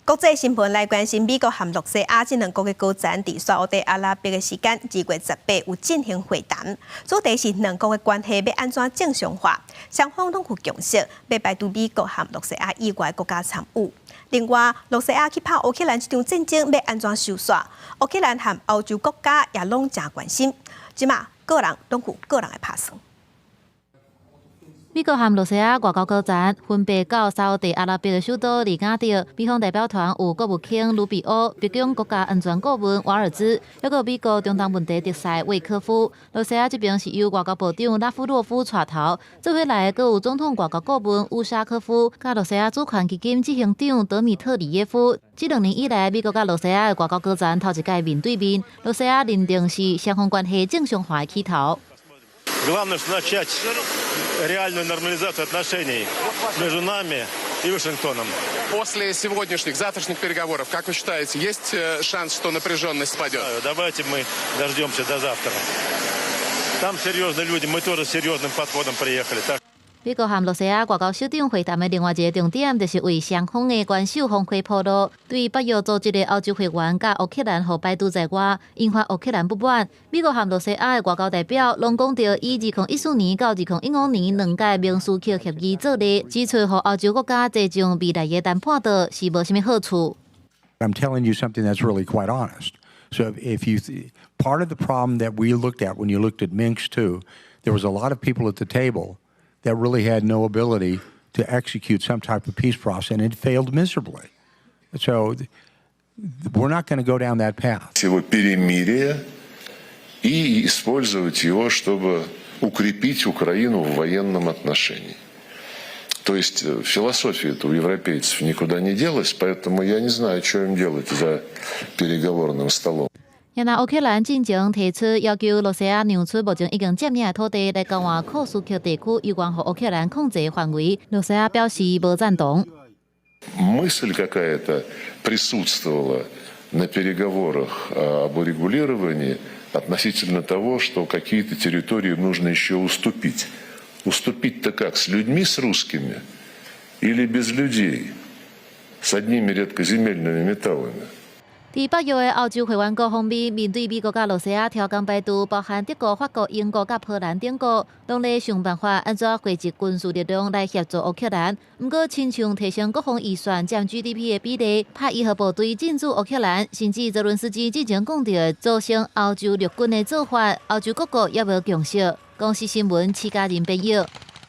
国际新闻来关心美国和洛西亚这两国的高层伫沙烏地阿拉伯的时间2月18有进行会谈，主题是两国的关系要安怎正常化，双方拢有共识，要排除美国和洛西亚以外国家参与。另外，洛西亚去拍乌克兰这场战争要安怎收煞，乌克兰和欧洲国家也拢真关心。即马个人拢有个人的打算。 美国和洛西亚外交高层分别到沙烏地阿拉伯的首都里雅得，美方代表团有国务卿卢比奥、白宫国家安全顾问瓦尔兹，还有美国中东问题特使魏科夫。洛西亚这边是由外交部长拉夫洛夫带头，做伙来还有总统外交顾问乌沙科夫，甲洛西亚主权基金执行长德米特里耶夫。这2年以来，美国甲洛西亚的外交高层头一届面对面，洛西亚认定是双方关系正常化的起头。 Главное начать реальную нормализацию отношений между нами и Вашингтоном. После сегодняшних, завтрашних переговоров, как вы считаете, есть шанс, что напряженность спадет? Давайте мы дождемся до завтра. Там серьезные люди, мы тоже с серьезным подходом приехали. 美国和洛西亚外交首长会谈的另外一个重点，就是为双方的元首方开铺路。对于北约组织的欧洲会员甲乌克兰互排除在外，引发乌克兰不满。美国和洛西亚的外交代表拢讲到，以2014年到2015年2届明斯克协议作例，指出互欧洲国家坐上未来的谈判道是无什么好处。I'm telling you something that's really quite honest. So if you part of the problem that we looked at when you looked at Minsk too, there was a lot of people at the table that really had no ability to execute some type of peace process, and it failed miserably. So we're not going to go down that path. Его перемирие и использовать его, чтобы укрепить Украину в военном отношении. То есть философия-то у европейцев никуда не делась, поэтому я не знаю, что им делать за переговорным столом. 也拿乌克兰进前提出要求洛西亚让出目前已经占领的土地来交换库斯克地区有关乎乌克兰控制的范围，洛西亚表示无赞同。Мысль какая-то присутствовала на переговорах об урегулировании относительно того, что какие-то территории нужно еще уступить. Уступить-то как? С людьми, с русскими? Или без людей? С одними редкоземельными металлами? 伫北约的欧洲会员国方面，面对美国甲洛西亚条件排除，包含德国、法国、英国甲波兰等国，拢咧想办法安怎汇集军事力量来协助乌克兰。不过，亲像提升国防预算占 GDP 的比例，派1号部队进驻乌克兰，甚至泽伦斯基之前讲到组成欧洲陆军的做法，欧洲各国也无共识。公司新闻，齐家人报道。